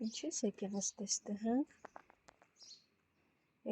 Ինչ ես եկել նստես հա։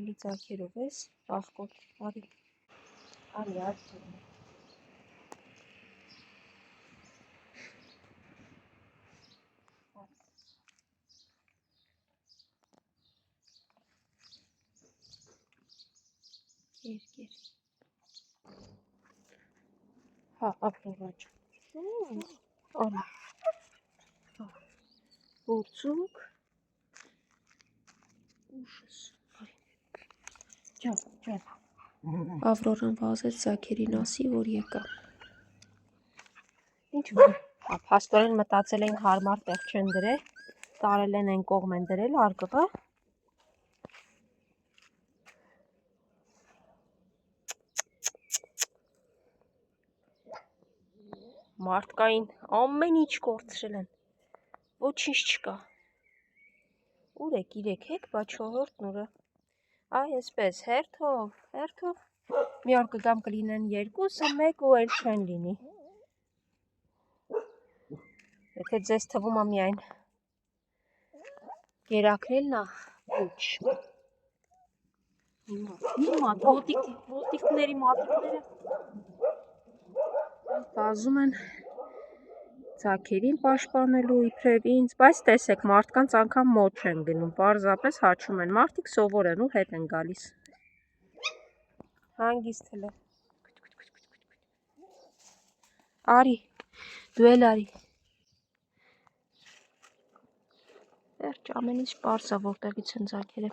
Էլի ձագերով ես, աղկոտ, արի արդյունը։ Կեր։ Հա, ապրովաճ։ Արա։ Որցուկ։ Ուշս, արի։ Ջան։ Ավրորան վազեց ձագերին ասի, որ եկա։ Ինչ որ։ Փաստորեն մտածել էին հարմար տեղ չեն դրել, տարել են այն կողմ են դրել արկղը։ Մարդկային ամեն ինչ կորցրել են, ոչինչ չկա։ Ուր եք, իրեք եք, բա չորրորդն ուրը։ Այ այսպես, հերթով, մի օր կգամ կլինեն երկուսը, մեկ ու էլ չեն լինի։ Եթե ձեզ թվում է միայն գերակրելն է, ոչ։ Հիմա, ոտիկների մատիկները վազում են ձագերին պաշտպանելու իբրև ինձ, բայց տեսեք, մարդկանց անգամ մոտ չեն գնում, պարզապես հաչում են, մարդիկ սովոր են ու հետ են գալիս։ Հանգիստ հլը։ Արի, դու էլ արի։ Վերջ ամեն ինչ պարզ է, որտեղից են ձագերը։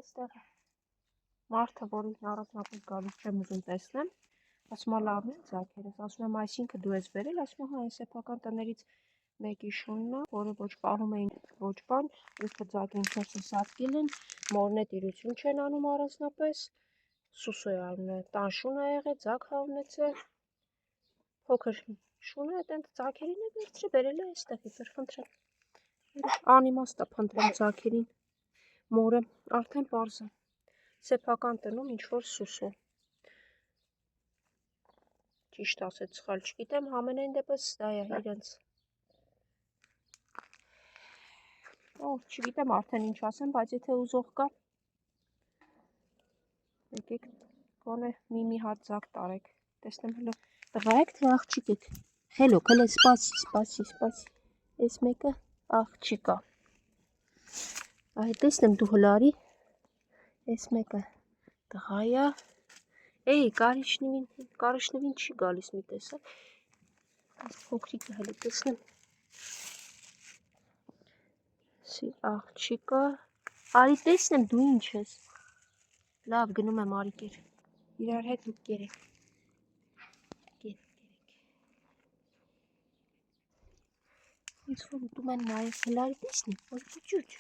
Այստեղ է։ Մարդը, որին առանձնապես գալիս չեմ ուզում տեսնեմ, ասում է լավն են ձագերս, ասում եմ այսինքն դու ես բերել, ասում է հա այն սեփական տներից մեկի շունն է, որը ոչ պահում էին ոչ բան, իսկ ձագին քոսը սատկել են, մորն է տիրություն չեն անում առանձնապես, սուսո է արում է, տան շուն է եղել, ձագ հա ունեցել, փոքր շուն է, այտենց ձագերին է վերցրել, բերել է այստեղ, իբր խնդրեմ, անիմաստ է փնտրել ձագերին, մորը արդեն պարզ է, սեփական տնում ինչ-որ սուսո, ճիշտ ասեց սխալ չգիտեմ, համենայն դեպս դա է իրենց, չգիտեմ արդեն ինչ ասեմ, բայց եթե ուզող կա, եկեք գոնե մի հատ ձագ տարեք, տեսնեմ հլը տղա եք թե աղջիկ եք, խելոք, հլը սպասի, այս մեկը աղջիկ է, այ տեսնեմ դու հլը արի, այս մեկը տղա է, էй կարիշնվին չի գալիս մի տեսակ, այս փոքրիկը հլը տեսնեմ, աղջիկը, արի տեսնեմ դու ինչ ես, լավ գնում եմ արի կեր, իրար հետ դուք կերեք, ինձ որ ուտում են նայես հլարի տեսնի, որ ճուճ,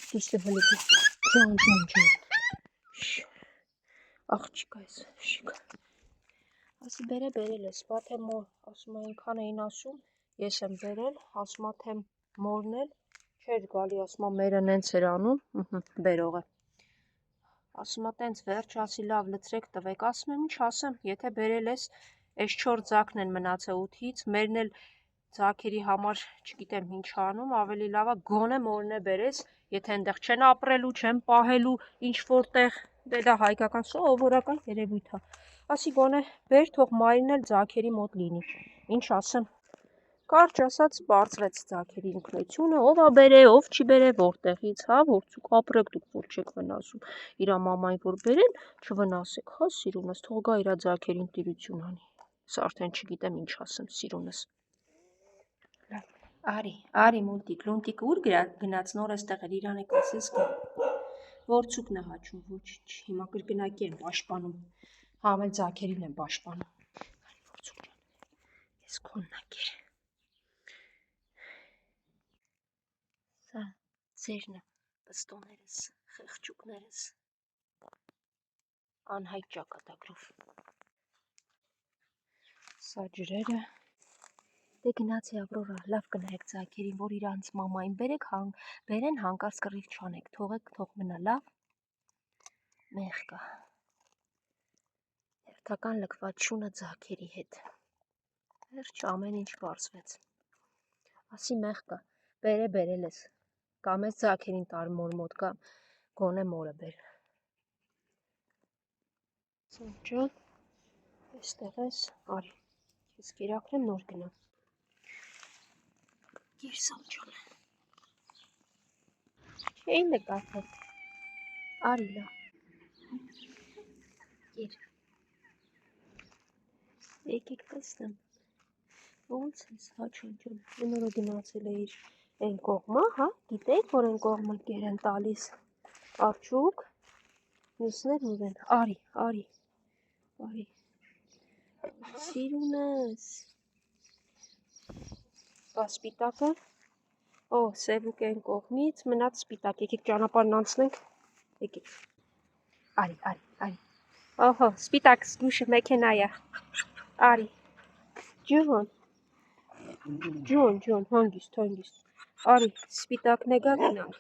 ճիշտ է հլի ջան, աղջիկա ես, շիկա, ասի բերել ես, բա թե մոր, ասում է ինքան էին ասում, ես եմ բերել, ասում է թե մորն էլ, չեր գալի, ասում է մերը նենց էր անում, բերողը, ասում է տենց վերջ, ասի լավ լցրեք տվեք, ասում եմ ինչ ասեմ, եթե բերել ես, այս 4 ձագն են մնացել 8-ից, մերն էլ ձագերի համար չգիտեմ ինչ անում, ավելի լավ է գոնե մորն է բերես, եթե այնտեղ չեն ապրելու, չեն պահելու, ինչ որտեղ, դե դա հայկական սովորական երևույթ է, ասի գոնե բեր, թող մայրն էլ ձագերի մոտ լինի, ինչ ասեմ, կարճ ասած բարձվեց ձագերի ինքնությունը, ով ա բերե, ով չի բերե, որտեղից, հա, որցուկ ապրեք դուք, որ չեք վնասում, իրա մամային որ բերեն, չվնասեք, հա, սիրունս, թող գա իրա ձագերին տիրություն անի, ես արդեն չգիտեմ ինչ ասեմ, սիրունս, արի մունտիկ, լունտիկը ուր գնաց, նոր էստեղ էր, իրան եք ասես գա, որցուկն է հաչում, ոչինչ, հիմա կրկնակի են պաշպանում, համել ձագերին են պաշպանում, որցուկ ջան, ես քոննակեր, սա ձերնը, պստոներս, խեղճուկներս, անհայտ ճակատագրով, սա ջրերը, դե գնացի Ավրորա, լավ կնայեք ձագերին, որ իրանց մամային բերեն հանկարծ կռիվ չանեք, թողեք, թող մնա լավ, մեղ կա, Հերթական լքվածությունը ձագերի հետ։ Վերջ ամեն ինչ պարզվեց։ Ասի մեղքը, բերել ես, կամ ես ձագերին տարմոր մոտ կամ գոնե մորը բեր։ Սանջան, այստեղ ես, արի, ես կերակրեմ նոր գնամ։ Գիր Սանջան։ Չէին նկատել, արի լա, գիր։ Եկեք տեսնեմ, ոնց ես Հաչանջան, նորը գնացել էիր են կողմա, հա, գիտեք, որ են կողմը գեր են տալիս, արջուկ, մյուսներ ուր են, արի, սիրունս, բա սպիտակը, սևուկ են կողմից, մնաց սպիտակ, եկեք ճանապարհն անցնենք, եկեք, արի, ահա, սպիտակ զգուշը մեքենա է, արի, ջոն, հանգիստ, արի, սպիտակն է գա գնանք,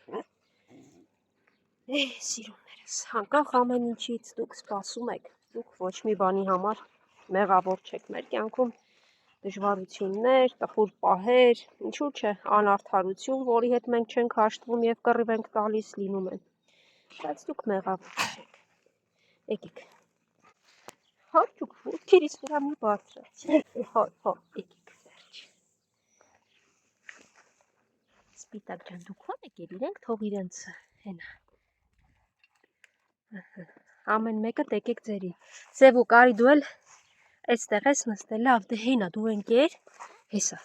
սիրուններս, հանկախ ամեն ինչից դուք սպասում եք, դուք ոչ մի բանի համար մեղավոր չեք մեր կյանքում, դժվարություններ, տխուր պահեր, ինչու՞ չէ, անարդարություն, որի հետ մենք չենք հաշտվում և կռիվ ենք տալիս լինում են, բայց դուք մեղավոր չեք, եկեք, Հարջուկ, ոտքերից վրա մի բարձրաց, եկեք վերջ, սպիտակ ջան, դուք ոնեք էր իրենք, թող իրենց հենա, ամեն մեկը տեկեք ձերի, սևուկ արի դու էլ այստեղ ես նստել, լավ, դե հենա դու ընկեր, հեսա,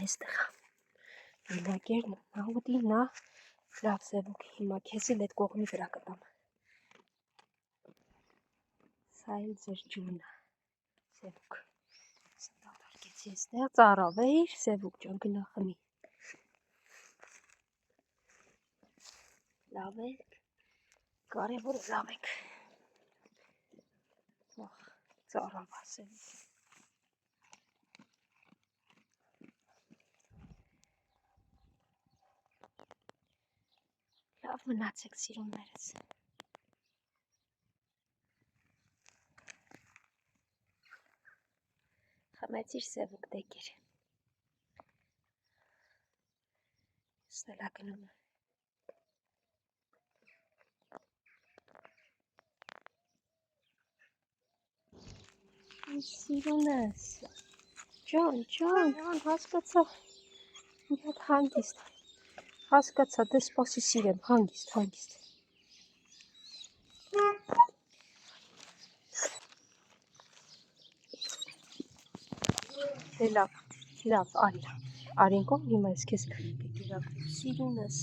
այստեղ, իլակերն, նահուդի, նա, լավ սևուկ, հիմա քեզ էլ էդ կողմի վրա կտամ, սա էլ ձեր ջունը, սևուկ, ստատարկեցի այստեղ, ծարավ էիր, սևուկ ջան, գնա խմի, լավ եք, կարևորը լավ եք, ծարավ ասևուկ, լավ մնացեք սիրուններս, խմեցիր սևուկ դեկեր, սնելա գնում է, Սիրունս, ջան, հասկացա, մի հատ հանգիստ, հասկացա, դե սպասի սիրեմ, հանգիստ, դե լավ, արին կողմ, հիմա ես քեզ կերակրեմ, սիրունս,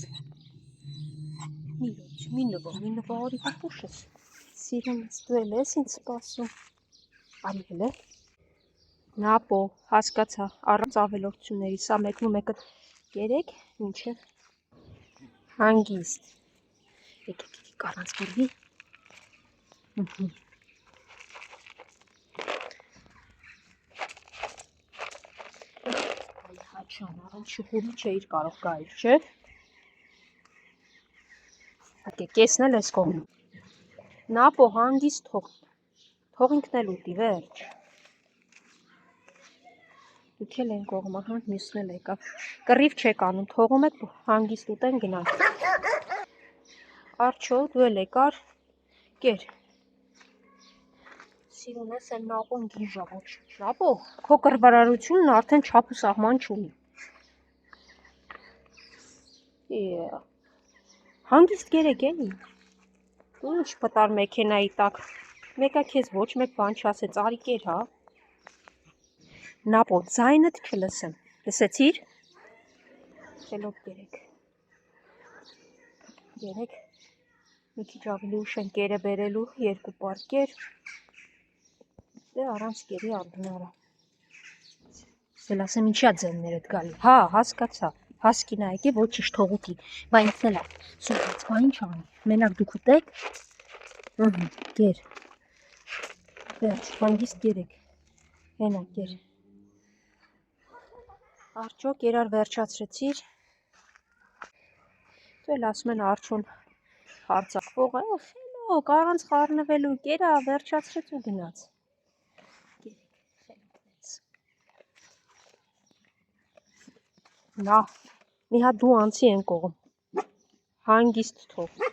մի նվա, արի հապուշս, սիրունս, դու էլ ես ինձ սպասում, արի հել է, նապո, հասկացա, առանց ավելորդությունների, սա մեկը կերեք, մինչև հանգիստ, եկեք առանց գրվի, Հաչան, առանց շուխուրի չէիր կարող գայր, չէ, կեսն էլ ես կողմ, նապո, հանգիստ թող ինքն էլ ուտի, վերջ, դուք էլ են կողմը, մյուսն էլ եկավ, կռիվ չեք անում, թողում եք հանգիստ ուտեն գնանք, արջո, դու էլ եկար, կեր, սիրունես են նապոն գիժա, ոչ, նապո, քո կռվարարությունն արդեն չափ ու սահման չունի, հանգիստ կերեք էլի, դու ինչ պտար մեքենայի տակ, մեկա քեզ ոչ մեկ բան չասեց, արի կեր, հա, նապո, ձայնդ չլսեմ, լսեցիր, խելոք գերեք, մի քիչ ավելի ուշ են կերը բերելու, 2 պար կեր, դե առանց կերի անհնար է, սել ասեմ ինչի ա ձեններդ գալի, հա, հասկացա, հասկի նայեք է, ոչիշ թող ուտի, բա ինքն էլ ա, սոպից, բա ինչ անի, մենակ դուք ուտեք, կեր, վերջ, հանգիստ կերեք, հենա կեր, արջո, կերար վերջացրեցիր, դու էլ ասում են արջոն հարցակվող է, Թող առանց խառնվելու կերա վերջացրեց ու գնաց։ Նա մի հատ դու անցի են կողմ։ Հանգիստ թող։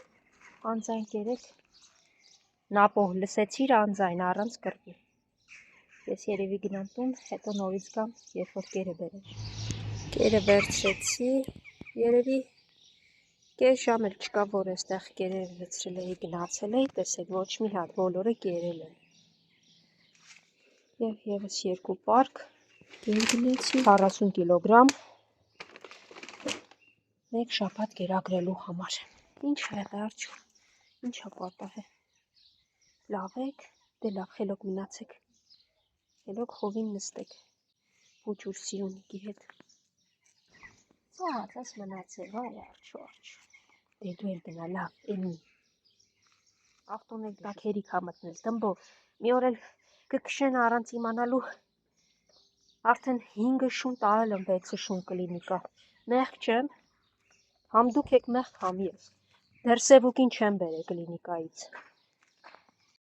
Անձայն կերեք։ Նապոհ լսեցիր անձայն առանց կրկի։ Ես երևի գնամ տուն, հետո նորից գամ, երբ որ կերը բերել։ Կերը վերցրեցի, երևի կես ժամ էլ չկա, որ այստեղ կերերը լցրել էի, գնացել էի, տեսեք, ոչ մի հատ, բոլորը կերել են։ Եվ եւս երկու պարկ կեր գնեցի, 40 կիլոգրամ, մեկ շաբաթ կերակրելու համար։ Ինչ վերջ, ինչա պատահ է։ Լավ եք, դե լավ, խելոք մնացեք, խելոք խովին նստեք, փուչուր սիրունիկի հետ։ Ծած ես մնացել, արջ, դե դու էլ գնա, լավ, էլի։ Ավտոն էլ տակ հերիք հա մտնել, դմբով, մի օր էլ կքշեն առանց իմանալու, արդեն 5 շուն տարել եմ 6 շուն կլինիկա, մեղք չեմ, համ դուք եք մեղք, համ ես, դեռ սևուկին չեմ բերել կլինիկայից։